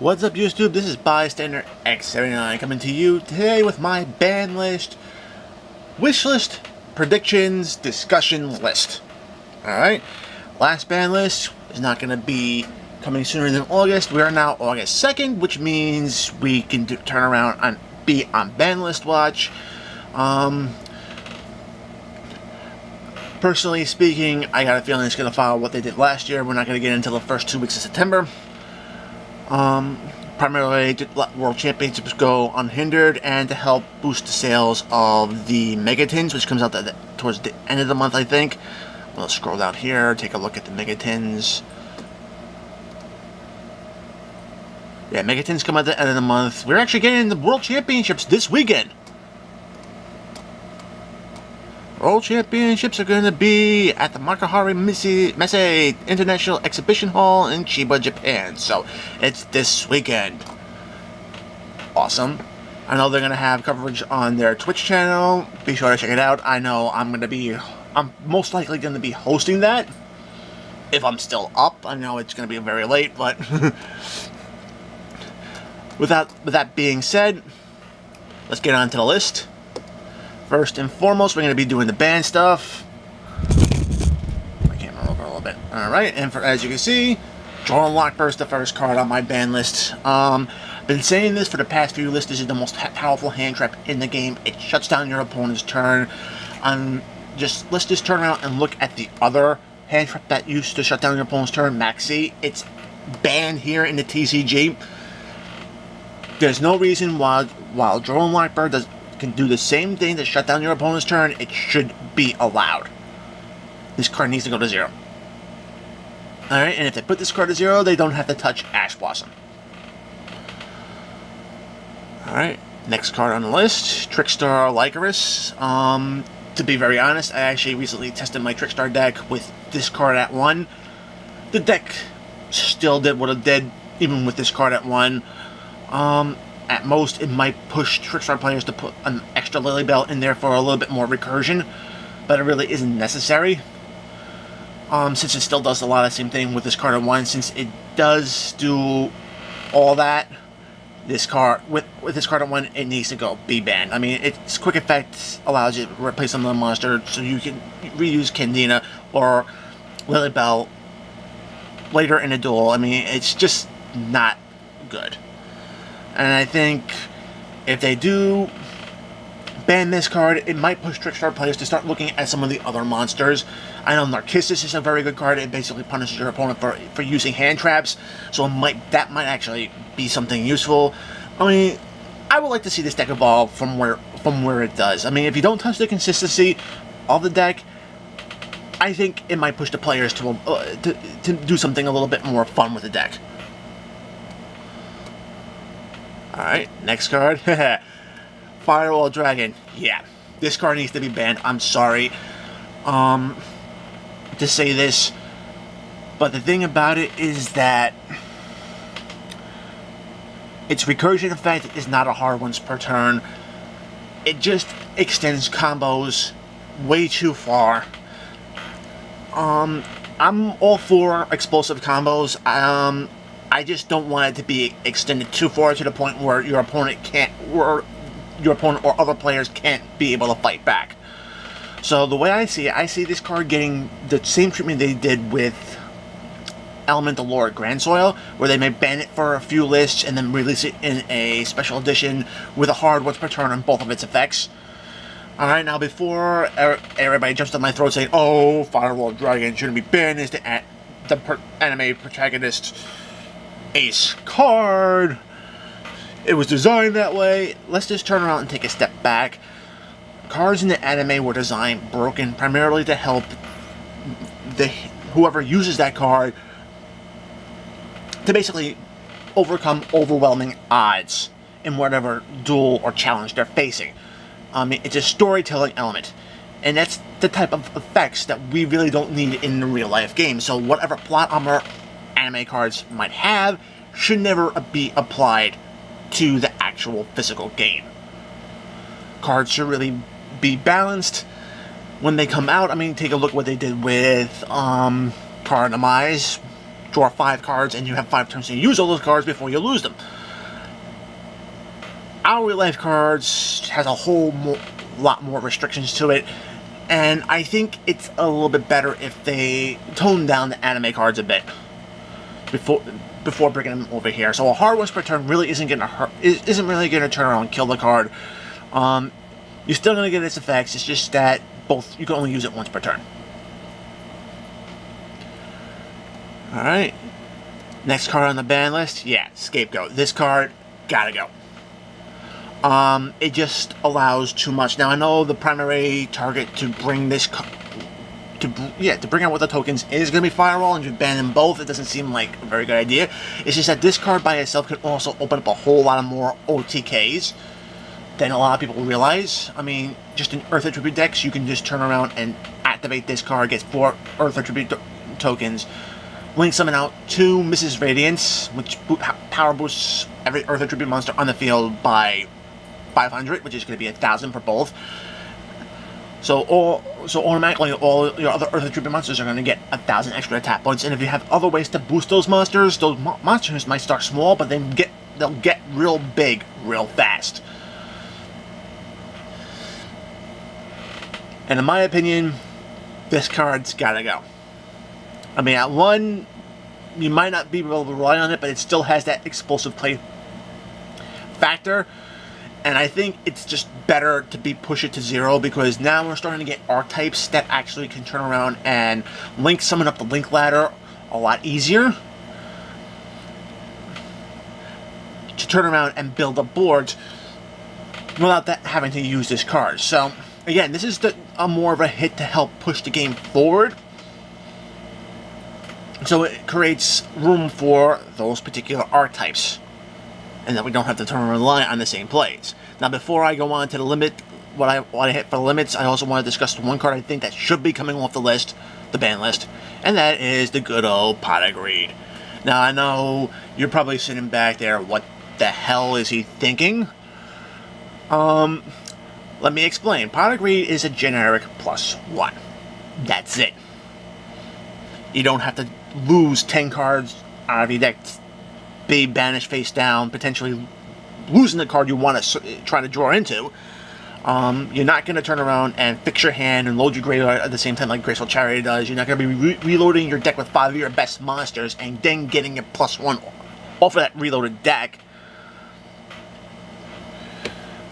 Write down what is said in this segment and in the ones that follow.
What's up, YouTube? This is Bystander X79 coming to you today with my ban list, wish list, predictions, discussion list. Alright, last ban list is not going to be coming sooner than August. We are now August 2nd, which means we can turn around and be on ban list watch. Personally speaking, I got a feeling it's going to follow what they did last year. We're not going to get into the first 2 weeks of September. Primarily to let World Championships go unhindered and to help boost the sales of the Megatins, which comes out towards the end of the month, I think. We'll scroll down here, take a look at the Megatins. Yeah, Megatins come out at the end of the month. We're actually getting the World Championships this weekend. World Championships are going to be at the Makuhari Messe International Exhibition Hall in Chiba, Japan. So, it's this weekend. Awesome. I know they're going to have coverage on their Twitch channel. Be sure to check it out. I know I'm most likely going to be hosting that. If I'm still up. I know it's going to be very late, but... with that being said, let's get on to the list. First and foremost, we're going to be doing the band stuff. My camera over a little bit. Alright, and as you can see, Jordan Lockbird's the first card on my band list. Been saying this for the past few lists. This is the most powerful hand trap in the game. It shuts down your opponent's turn. Let's just turn around and look at the other hand trap that used to shut down your opponent's turn, Maxi. It's banned here in the TCG. There's no reason while Jordan Lockbird can do the same thing to shut down your opponent's turn, it should be allowed. This card needs to go to 0. Alright, and if they put this card to 0, they don't have to touch Ash Blossom. Alright, next card on the list, Trickstar Lycoris. To be very honest, I actually recently tested my Trickstar deck with this card at 1. The deck still did what it did, even with this card at 1. At most, it might push Trickstar players to put an extra Lily Bell in there for a little bit more recursion, but it really isn't necessary. Since it still does a lot of the same thing with this card at 1, since it does do all that, this card, with this card at 1, it needs to be banned. I mean, its quick effect allows you to replace some of the monster, so you can reuse Candina or Lily Bell later in a duel. I mean, it's just not good. And I think if they do ban this card, it might push Trickstar players to start looking at some of the other monsters. I know Narcissus is a very good card. It basically punishes your opponent for using hand traps. So that might actually be something useful. I mean, I would like to see this deck evolve from where it does. I mean, if you don't touch the consistency of the deck, I think it might push the players to do something a little bit more fun with the deck. Alright, next card. Firewall Dragon. Yeah, this card needs to be banned. I'm sorry to say this, but the thing about it is that its recursion effect is not a hard once per turn. It just extends combos way too far. I'm all for explosive combos. I just don't want it to be extended too far to the point where your opponent or other players can't be able to fight back. So the way I see it, I see this card getting the same treatment they did with Elemental Lord Grand Soil, where they may ban it for a few lists and then release it in a special edition with a hard once per turn on both of its effects. Alright, now before everybody jumps on my throat saying, oh, Firewall Dragon shouldn't be banned, is the anime protagonist ace card. It was designed that way. Let's just turn around and take a step back. Cards in the anime were designed broken primarily to help whoever uses that card to basically overcome overwhelming odds in whatever duel or challenge they're facing. It's a storytelling element, and that's the type of effects that we really don't need in the real life game. So whatever plot armor anime cards might have should never be applied to the actual physical game. Cards should really be balanced when they come out. I mean, take a look what they did with Card Demise. draw 5 cards, and you have 5 turns to use all those cards before you lose them. Hourly Life cards has a whole lot more restrictions to it, and I think it's a little bit better if they tone down the anime cards a bit before bringing them over here. So a hard once per turn really isn't really going to turn around and kill the card. You're still going to get its effects. It's just that you can only use it once per turn. All right. Next card on the ban list, yeah, Scapegoat. This card gotta go. It just allows too much. Now I know the primary target to bring this to bring out with the tokens is going to be Firewall, and you ban them both. It doesn't seem like a very good idea. It's just that this card by itself can also open up a whole lot of more OTKs than a lot of people realize. I mean, just in Earth Attribute decks, you can just turn around and activate this card, gets 4 Earth Attribute tokens, link summon out 2 Mrs. Radiance, which power boosts every Earth Attribute monster on the field by 500, which is going to be 1,000 for both. So automatically all your other Earth Attribute monsters are going to get 1,000 extra attack points. And if you have other ways to boost those monsters might start small, but they'll get real big real fast. And in my opinion, this card's gotta go. I mean, at 1, you might not be able to rely on it, but it still has that explosive play factor. And I think it's just better to push it to 0, because now we're starting to get archetypes that actually can turn around and link summon up the link ladder a lot easier to turn around and build up boards without having to use this card. So again, this is more of a hit to help push the game forward. So it creates room for those particular archetypes, and that we don't have to turn and rely on the same plays. Now, before I go on to the limit, what I hit for the limits, I also want to discuss the one card I think that should be coming off the list, the ban list, and that is the good old Pot of Greed. Now, I know you're probably sitting back there, what the hell is he thinking? Let me explain. Pot of Greed is a generic +1. That's it. You don't have to lose 10 cards out of your deck, be banished face down, potentially losing the card you want to try to draw into. You're not going to turn around and fix your hand and load your graveyard at the same time like Graceful Chariot does. You're not going to be reloading your deck with 5 of your best monsters and then getting a +1 off of that reloaded deck.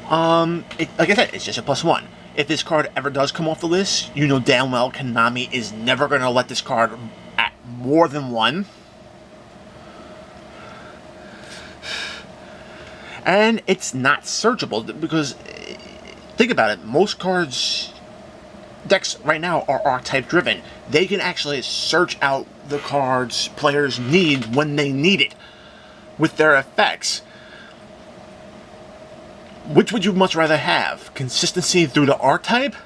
Like I said, it's just a +1. If this card ever does come off the list, you know damn well Konami is never going to let this card at more than 1. And it's not searchable, because think about it, most decks right now are archetype driven. They can actually search out the cards players need when they need it with their effects. Which would you much rather have? Consistency through the archetype?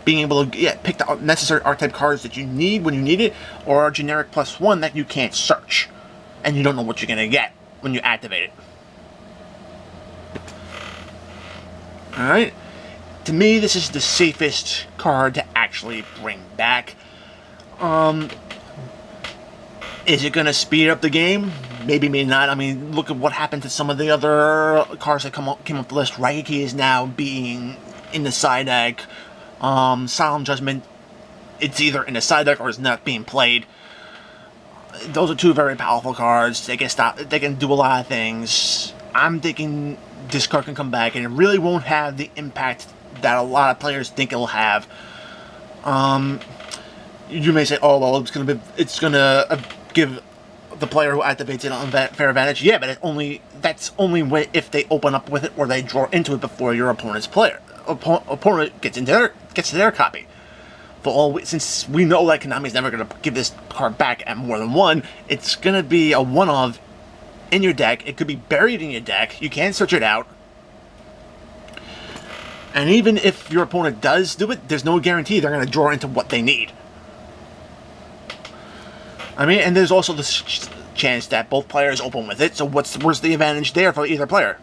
Being able to pick the necessary archetype cards that you need when you need it, or a generic +1 that you can't search and you don't know what you're going to get when you activate it. Alright, to me this is the safest card to actually bring back. Is it going to speed up the game? Maybe, maybe not. I mean, look at what happened to some of the other cards that came up the list. Raigeki is now being in the side deck. Solemn Judgment, it's either in the side deck or it's not being played. Those are 2 very powerful cards. They can do a lot of things. I'm thinking this card can come back and it really won't have the impact that a lot of players think it'll have. You may say, oh well, it's gonna give the player who activates it on fair advantage. Yeah, but that's only if they open up with it or they draw into it before your opponent's opponent gets to their copy. Since we know that Konami's never going to give this card back at more than 1, it's going to be a one-of in your deck. It could be buried in your deck. You can't search it out. And even if your opponent does do it, there's no guarantee they're going to draw into what they need. I mean, and there's also the chance that both players open with it, so where's the advantage there for either player?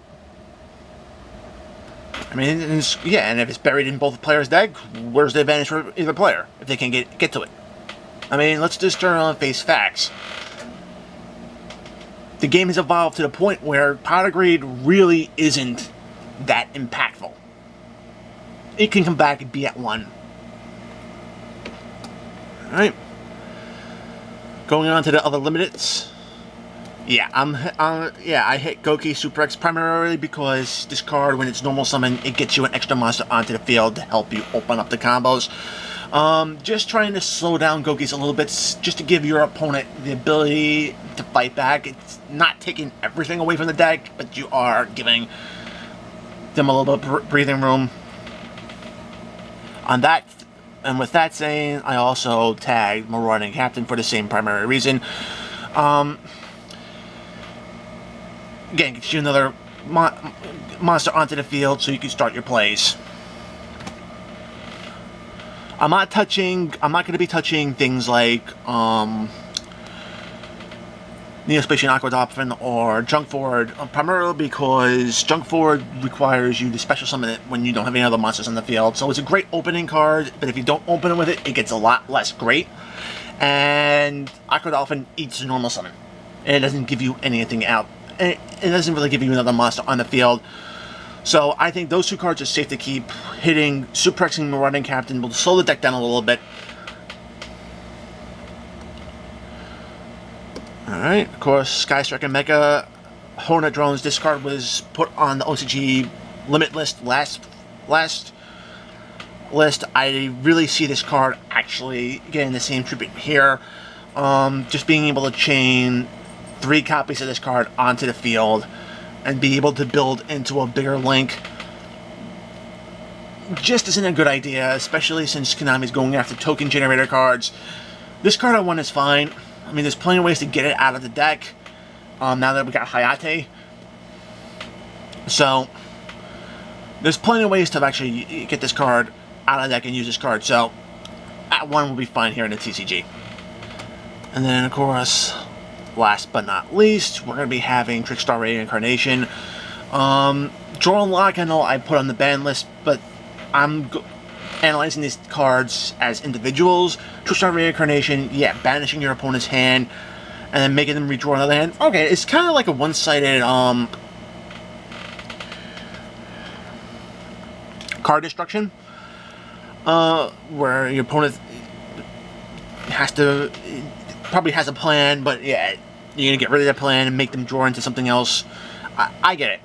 I mean, and if it's buried in both players' deck, where's the advantage for either player if they can get to it? I mean, let's just turn around and face facts. The game has evolved to the point where Pot of Greed really isn't that impactful. It can come back and be at 1. Alright. Going on to the other limiteds. Yeah, I hit Goki Super X primarily because this card, when it's normal summon, it gets you an extra monster onto the field to help you open up the combos. Just trying to slow down Gokis a little bit, just to give your opponent the ability to fight back. It's not taking everything away from the deck, but you are giving them a little bit of breathing room. On that, and with that saying, I also tagged Marauding Captain for the same primary reason. Again, gets you another monster onto the field so you can start your plays. I'm not going to be touching things like Neospatian Aquadolphin or Junk Forward, primarily because Junk Forward requires you to special summon it when you don't have any other monsters on the field. So it's a great opening card, but if you don't open it with it, it gets a lot less great. And Aquadolphin eats a normal summon, and it doesn't give you anything out. It doesn't really give you another monster on the field. So I think those two cards are safe to keep. Hitting Super Xing Marauding Captain will slow the deck down a little bit. Alright, of course, Sky Striker Mecha Hornet Drones. This card was put on the OCG limit list last list. I really see this card actually getting the same treatment here. Just being able to chain 3 copies of this card onto the field and be able to build into a bigger link just isn't a good idea, especially since Konami's going after token generator cards. This card at 1 is fine. I mean, there's plenty of ways to get it out of the deck now that we got Hayate. So there's plenty of ways to actually get this card out of the deck and use this card. So at 1 will be fine here in the TCG. And then, of course, last but not least, we're going to be having Trickstar Reincarnation. Draw and Lock, I know I put on the ban list, but I'm analyzing these cards as individuals. Trickstar Reincarnation, yeah, banishing your opponent's hand and then making them redraw another hand. Okay, it's kind of like a one-sided card destruction, where your opponent probably has a plan, but yeah, you're gonna get rid of that plan and make them draw into something else. I get it.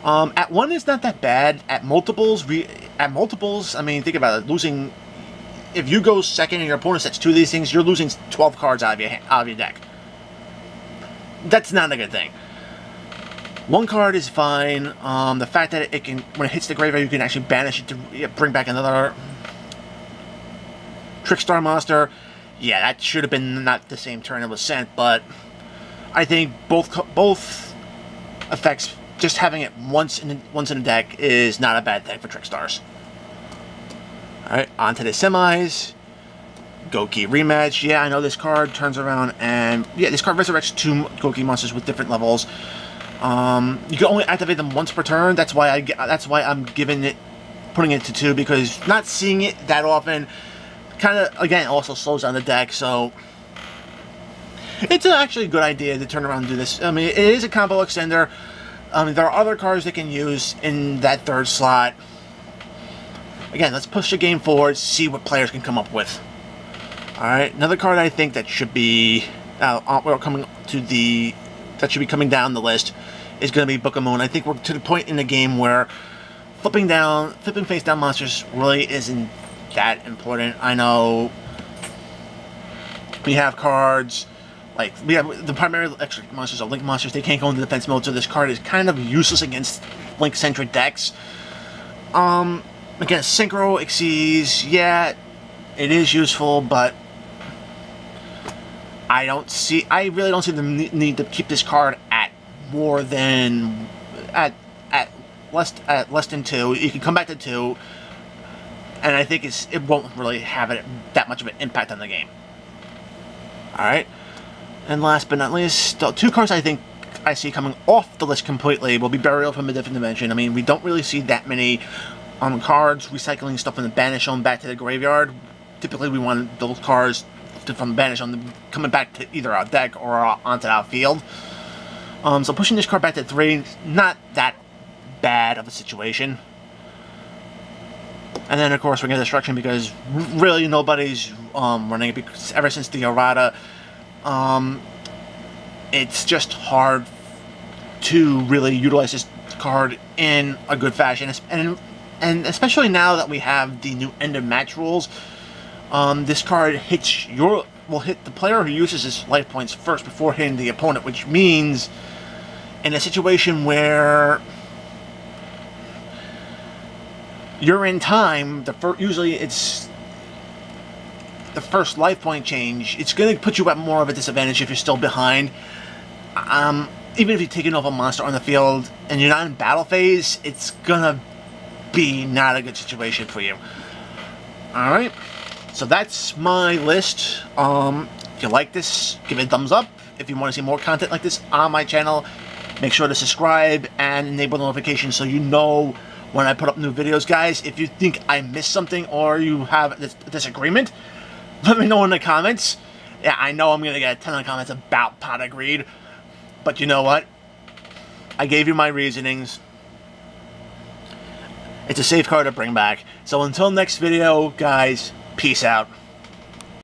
At 1 it's not that bad. At multiples, I mean, think about it. Losing, if you go second and your opponent sets 2 of these things, you're losing 12 cards out of your deck. That's not a good thing. 1 card is fine. The fact that it can, when it hits the graveyard, you can actually banish it to bring back another Trickstar monster. Yeah, that should have been not the same turn it was sent, but I think both effects, just having it once in the deck is not a bad thing for Trickstars. Alright, on to the semis. Goki Rematch. Yeah, I know this card turns around and... yeah, this card resurrects 2 Goki monsters with different levels. You can only activate them once per turn. That's why I'm putting it to 2, because not seeing it that often kind of, again, also slows down the deck. So it's actually a good idea to turn around and do this. I mean, it is a combo extender. There are other cards they can use in that 3rd slot. Again, let's push the game forward, see what players can come up with. Alright, another card I think that should be coming down the list is going to be Book of Moon. I think we're to the point in the game where flipping face down monsters really isn't that important. I know we have cards like, we have the primary extra monsters are Link monsters. They can't go into defense mode, so this card is kind of useless against Link-centric decks. Against Synchro, Xyz, yeah, it is useful, but I really don't see the need to keep this card at more than less than 2. You can come back to 2, and I think it won't really have that much of an impact on the game. All right, and last but not least, the 2 cards I think I see coming off the list completely will be Burial from a Different Dimension. I mean, we don't really see that many cards recycling stuff from the banish on back to the graveyard. typically we want those cards from banish on the coming back to either our deck or onto our field. So pushing this card back to 3, not that bad of a situation. And then of course we're going to destruction because really nobody's running it, because ever since the errata, it's just hard to really utilize this card in a good fashion, and especially now that we have the new end of match rules. This card will hit the player who uses his life points first before hitting the opponent, which means in a situation where you're in time, usually it's the first life point change, it's going to put you at more of a disadvantage if you're still behind. Even if you're taking off a monster on the field and you're not in battle phase, it's gonna be not a good situation for you. Alright, so that's my list. If you like this, give it a thumbs up. If you want to see more content like this on my channel, make sure to subscribe and enable notifications so you know when I put up new videos, guys. If you think I missed something or you have a disagreement, let me know in the comments. Yeah, I know I'm going to get a ton of comments about Pot of Greed, but you know what? I gave you my reasonings. It's a safe card to bring back. So until next video, guys, peace out.